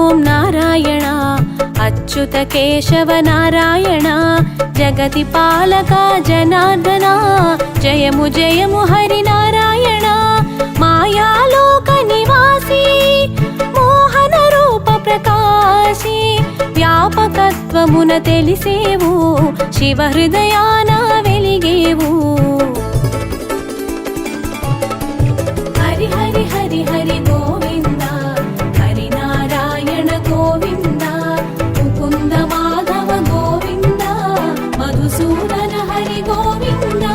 ఓం నారాయణ అచ్యుత కేశవ నారాయణ జగతి పాలక జనార్దన జయము జయము హరి నారాయణ మాయాలోక నివాసి మోహన రూప ప్రకాశి వ్యాపకత్వమున తెలిసేవు శివ హృదయాన వెలిగేవు హరి హరి హరి హరి గోవింద హరి నారాయణ గోవింద ముకుంద మాధవ గోవింద మధుసూదన హరి గోవింద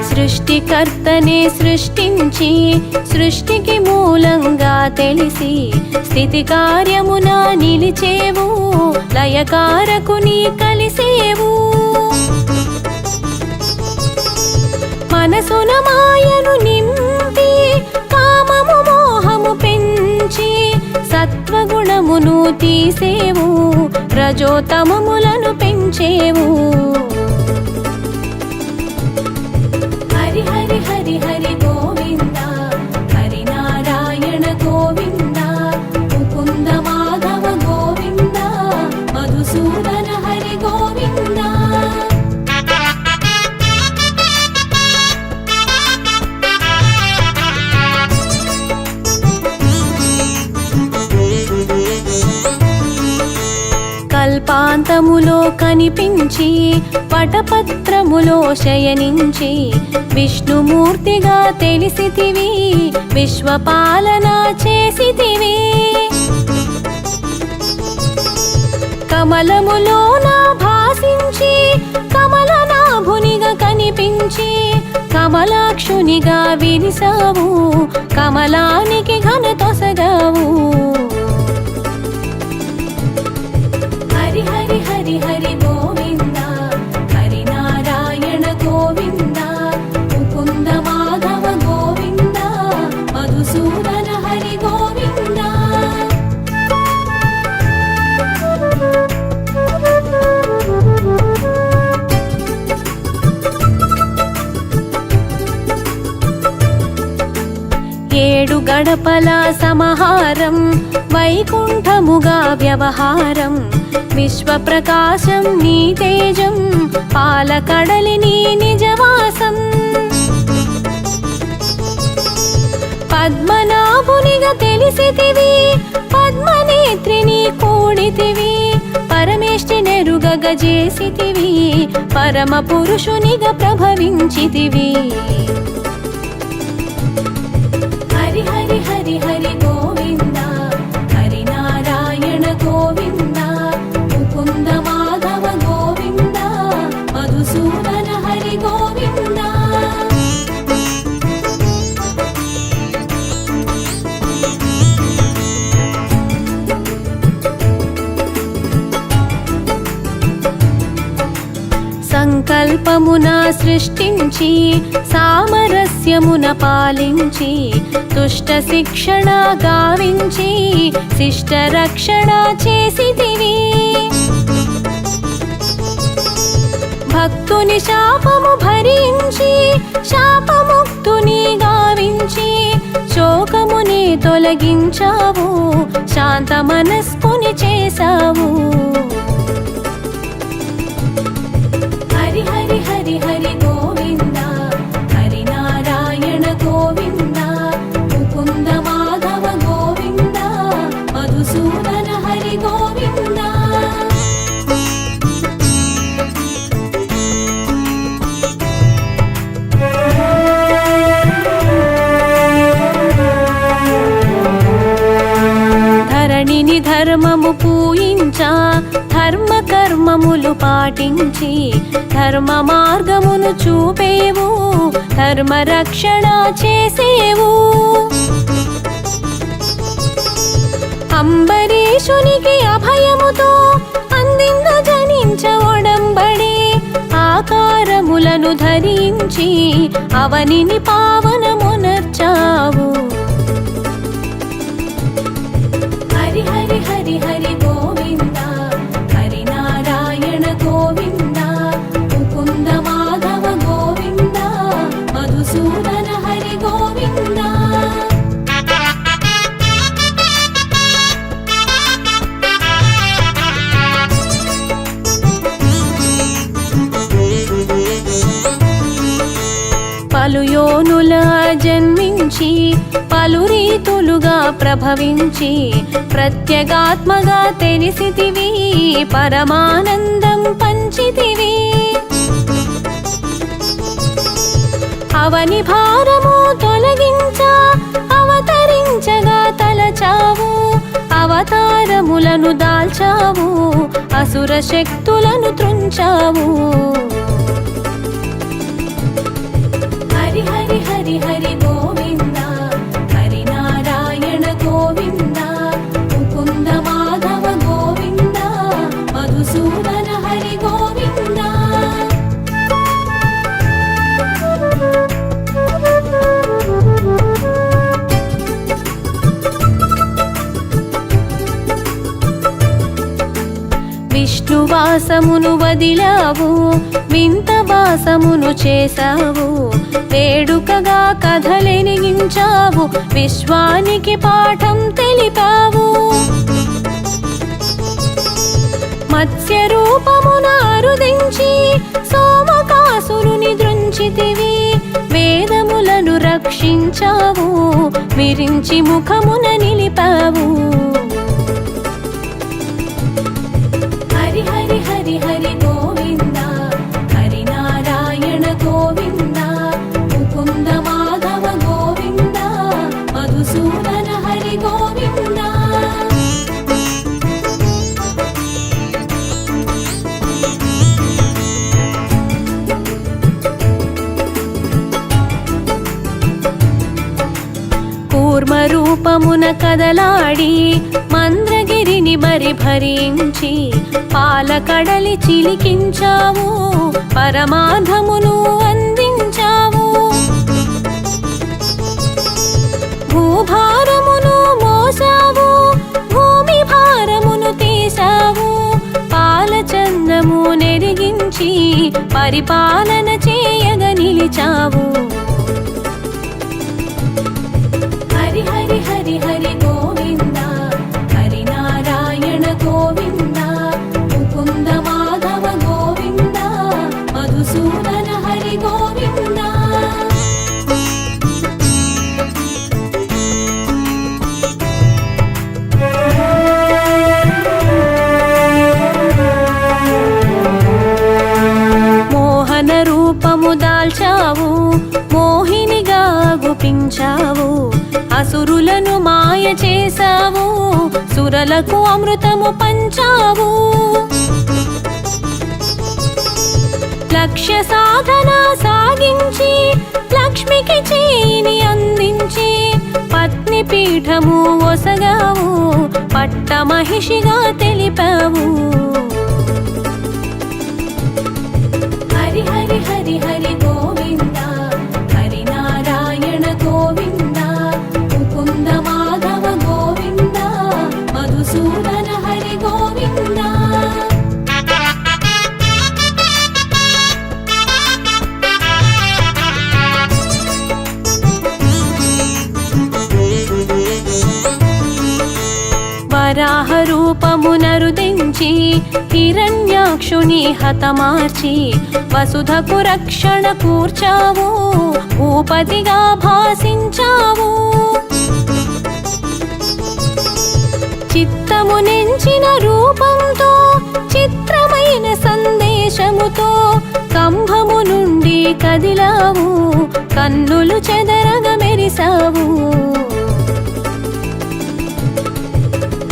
సృష్టికర్తనే సృష్టించి సృష్టికి మూలంగా తెలిసి స్థితి కార్యమున నిలిచేవు లయకారకుని కలిసేవు మనసున మాయను నింపి కామము మోహము పెంచి సత్వగుణమును తీసేవు రజోతమములను పెంచేవు హరి హరి హరి హరి గోవింద హరి నారాయణ గోవింద ముకుంద మాధవ గోవింద మధుసూదన హరి గోవింద కల్పాంతములో కనిపించి పటపత్రములో శయనించి విష్ణుమూర్తిగా తెలిసితివి విశ్వపాలన చేసితివి కమలములోన భాసించి కమలనాభునిగా కనిపించి కమలాక్షునిగా విరిసావు కమలానికి ఘన తొసగావు హరి హరి హరి హరి గోవింద హరి నారాయణ గోవింద ముకుంద మాధవ గోవింద మధుసూదన హరి గోవింద ఏడు గడపల సమహారం వైకుంఠముగా వ్యవహారం విశ్వప్రకాశం నీ తేజం పాలకడలి నీ నిజవాసం పద్మనాభునిగా తెలిసితివి పద్మనేత్రిని కూడితివి పరమేష్టి నెరుగగ చేసితివి పరమ పురుషునిగా ప్రభవించితివి హరి హరి హరి హరి గోవింద హరి నారాయణ గోవింద ముకుంద మాధవ గోవింద మధుసూదన హరి గోవింద సంకల్పమున సృష్టించి సామరస్యమున పాలించి దుష్ట శిక్షణ గావించి శిష్ట రక్షణ చేసితివి భక్తుని శాపము భరించి శాపముక్తుని గావించి శోకముని తొలగించావు శాంత మనస్కుని చేసావు హరి హరి హరి హరి గోవింద హరి నారాయణ గోవింద ముకుంద మాధవ గోవింద మధుసూదన హరి గోవింద ధరణిని ధర్మము పూయించా ధర్మ కర్మములు పాటించి ధర్మ మార్గమును చూపేవు ధర్మ రక్షణ చేసేవు అంబరీషునికి అభయముతో అందింద జనించ ఒడంబడి ఆకారములను ధరించి అవనిని పావనమునర్చావు హరి హరి హరి హరి గోవింద హరి నారాయణ పలు రీతులుగా ప్రభవించి ప్రత్యేగాత్మగా తెలిసితివి, పరమానందం పంచితివి. అవని భారము తొలగించ అవతరించగా తలచావు, అవతారములను దాల్చావు, అసుర శక్తులను త్రుంచావు. హరి హరి హరి హరి గోవింద, హరి నారాయణ గోవింద, ముకుంద మాధవ గోవింద, మధుసూదన హరి గోవింద. విష్ణువాసమును వదిలావు, వింత వాసమును చేశావు, వేడుకగా కథలెనిగించావు, విశ్వానికి పాఠం తెలిపావు. మత్స్య రూపమున అరుదించి సోమకాసురుని దృంచితివి, వేదములను రక్షించావు, విరించి ముఖమున నిలిపావు. హరి హరి హరి హరి గోవింద, హరి నారాయణ గోవింద, ముకుంద మాధవ గోవింద, మధుసూదన హరి గోవింద. కూర్మ రూపమున కదలాడి మంద్రగిరిని భరించి పాలకడలి చిలికించావు, పరమాధమును అందించావు. భూభారమును మోసావు, భూమి భారమును తీసావు, పాలచందము నెరిగించి పరిపాలన చేయగ నిలిచావు. హరి హరి హరి హరి గోవింద, హరి నారాయణ గోవింద, ముకుంద మాధవ గోవింద, మధుసూదన హరి గోవింద. మోహన రూపము దాల్చావు, మోహినిగా గుపించావు, అసురులను మాయ చేశావు, సురలకు అమృతము పంచావు. లక్ష్య సాధన సాగించి లక్ష్మికి చేయిని అందించి పత్ని పీఠము ఒసగావు, పట్ట మహిషిగా తెలిపావు. హరి హరి హరి హరి గోవింద, హరి నారాయణ గోవింద, ముకుంద మాధవ గోవింద, మధుసూదన హరి గోవింద. వరాహ రూపమునరుదించి హిరణ్యాక్షుని హతమార్చి వసుధకు రక్షణ కూర్చావు, భూపతిగా భాసించావు. చిత్తము నెంచిన రూపంతో చిత్రమైన సందేశముతో కంభము నుండి కదిలావు, కన్నులు చెదరగ మెరిసావు.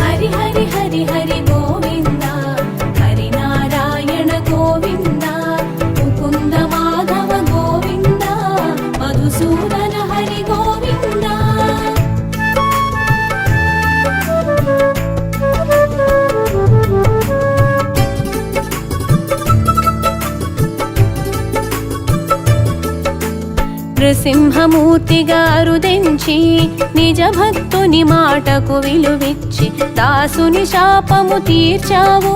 హరి హరి హరి హరి గోవింద, హరి నారాయణ గోవింద, ముకుంద మాధవ గోవింద, మధుసూదన హరి గోవింద. నృసింహమూర్తిగా అరుదించి నిజ భక్తుని మాటకు విలువిచ్చి దాసుని శాపము తీర్చావు,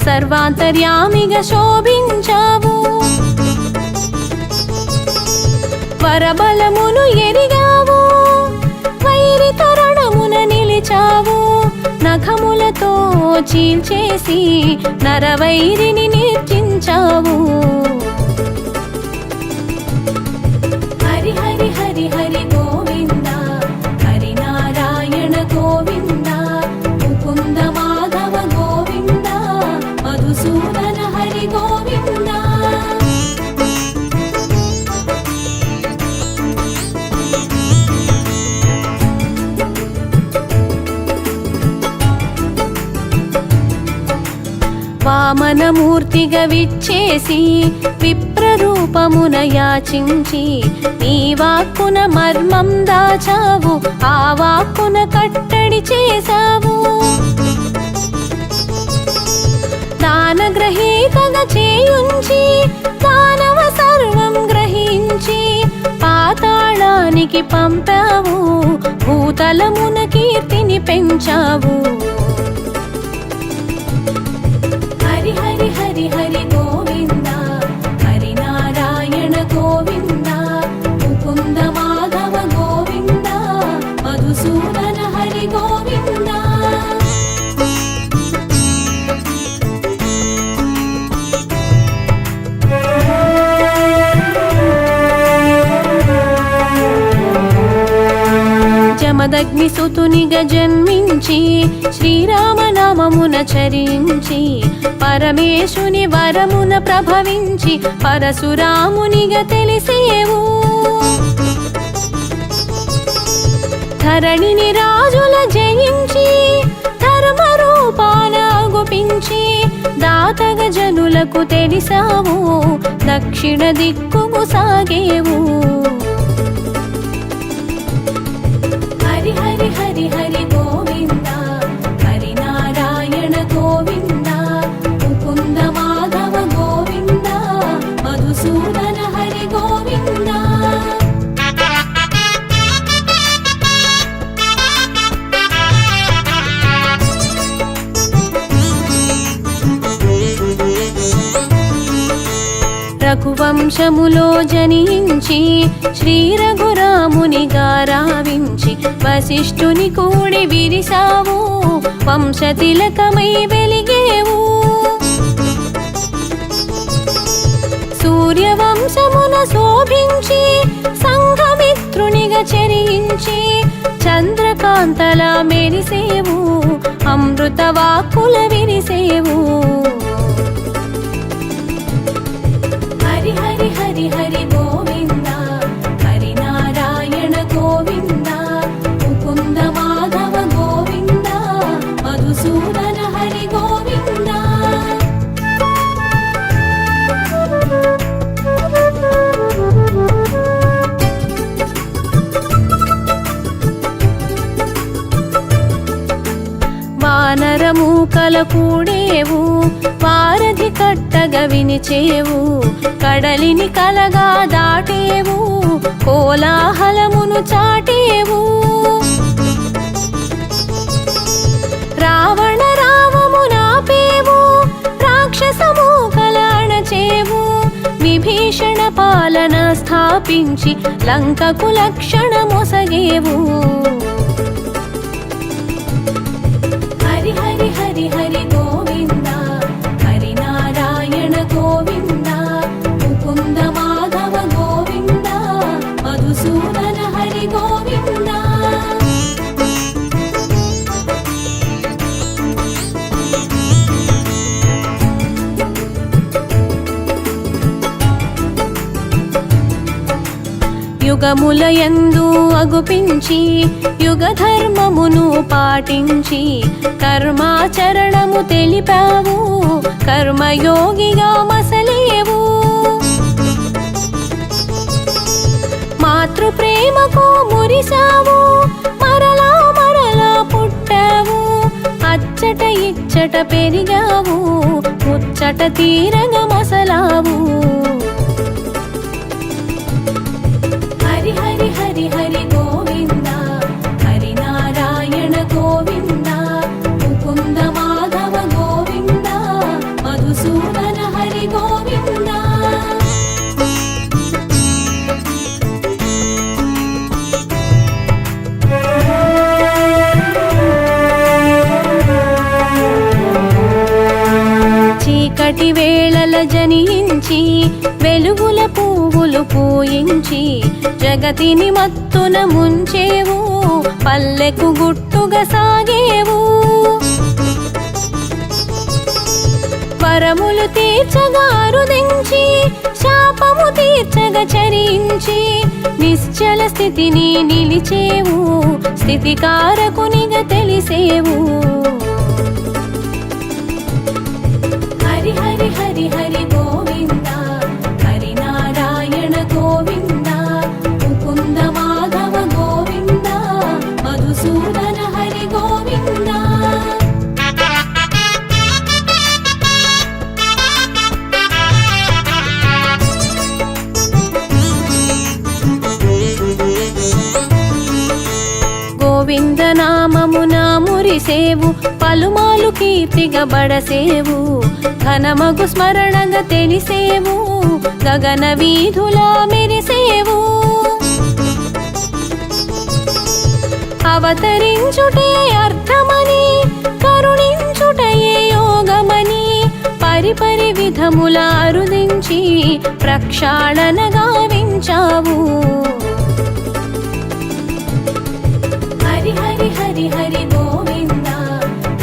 సర్వాంతర్యామిగా శోభించావు. వరబలమును ఎరిగావు, వైరి తరుణమున నిలిచావు, నఖములతో చీల్చేసి నరవైరిని నిర్జించావు. హరి హరి హరి హరి గోవింద, హరి వామనమూర్తిగా విచ్చేసి విప్రరూపమున యాచించి నీ వాక్కున మర్మం దాచావు, ఆ వాక్కున కట్టడి చేశావు. దానగ్రహీతగా చేయుంచి దానవ సర్వం గ్రహించి పాతాళానికి పంపావు, భూతలమున కీర్తిని పెంచావు. హరి హరి హరి హరి గోవింద, హరి నారాయణ గోవింద, ముకుంద మాధవ గోవింద, మధుసూదన హరి గోవింద. జమదగ్నిసుతునిగా జన్మించి శ్రీరామనామమున చరించి పరమేశుని వరమున ప్రభవించి పరశురామునిగా తెలిసేవు. ధరణిని రాజుల జయించి ధర్మరూపాన గుపించి దాతగ జనులకు తెలిసావు, దక్షిణ దిక్కుకు సాగేవు. హరి హరి హరి హరి గోవింద, హరి నారాయణ గోవింద, ముకుంద మాధవ గోవింద, మధుసూదన హరి గోవింద. రఘువంశములో జనించి శ్రీ రఘురామునిగా రావించి వశిష్ఠుని కూడి విరిసావు, వంశతిలకమై వెలిగేవు. సూర్యవంశమున శోభించి సంఘమిత్రునిగా చెరించి చంద్రకాంతలా మెరిసేవు, అమృత వాక్కుల విరిసేవు. హరి హరి హరి హరి గోవింద, హరి నారాయణ గోవింద, ముకుంద మాధవ గోవింద, మధుసూదన హరి గోవింద. వానరమూకల కూడేవు, వారధి కట్టగా వినిచేవు, కడలిని కలగా దాటేవు, కోలాహలమును చాటేవు. రావణ రావము నాపేవు, రాక్షసమూకల అణచేవు, విభీషణ పాలన స్థాపించి లంకకు లక్షణ మొసగేవు. హరి హరి హరి హరి గోవింద, హరి నారాయణ గోవింద, ముకుంద మాధవ గోవింద, మధుసూదన హరి గోవింద. యుగములయందు అగుపించి యుగ ధర్మమును పాటించి కర్మాచరణము తెలిపావు, కర్మయోగిగా మసలేవు. మాతృప్రేమకు మురిసావు, మరలా మరలా పుట్టావు, అచ్చట ఇచ్చట పెరిగావు, ముచ్చట తీరగా మసలావు. హరి హరి హరి హరి గోవింద, హరి నారాయణ గోవింద, ముకుంద మాధవ గోవింద, మధుసూదన హరి గోవింద. చీకటి వేళల జనించి వెలుగుల పువ్వులు పూయించి జగతిని మత్తున ముంచేవు, పల్లెకు గుట్టుగా సాగేవు. వరములు తీర్చగా అరుదించి శాపము తీర్చగా చరించి నిశ్చల స్థితిని నిలిచేవు, స్థితికారకునిగా తెలిసేవు. హరి హరి హరి హరి గోవింద హరి నారాయణ గోవింద ముకుంద మాధవ గోవింద మధుసూదన హరి గోవింద గోవింద నామమున మురిసేవు పలుమాలు కీర్తిగా బడసేవు ఘనమగు స్మరణగా తెలిసేవు గగన వీధులా మెరిసేవు అవతరించుటే అర్థమని కరుణించుటయే యోగమని పరిపరి విధముల అరుదించి ప్రక్షాళన గావించావు హరి హరి హరి హరి గోవింద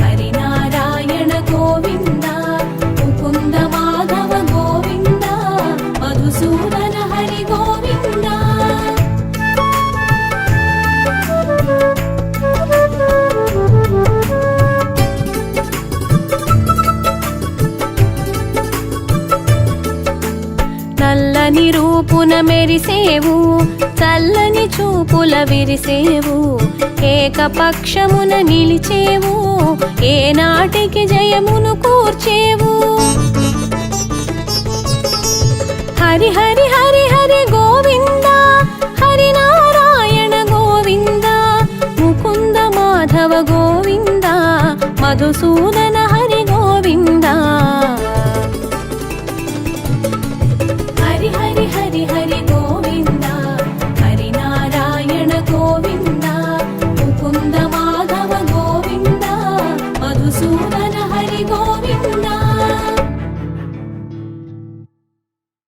హరి నారాయణ గోవింద ముకుంద మాధవ గోవింద మధుసూదన హరి గోవింద నల్లని రూపున మెరిసేవు చల్లని చూపుల విరిసేవు ఏకపక్షమున నిలిచేవు ఏనాటికి జయమును కూర్చేవు హరి హరి హరి హరి గోవింద హరి నారాయణ గోవింద ముకుంద మాధవ గోవింద మధుసూదన హరి గోవింద హరి హరి హరి హరి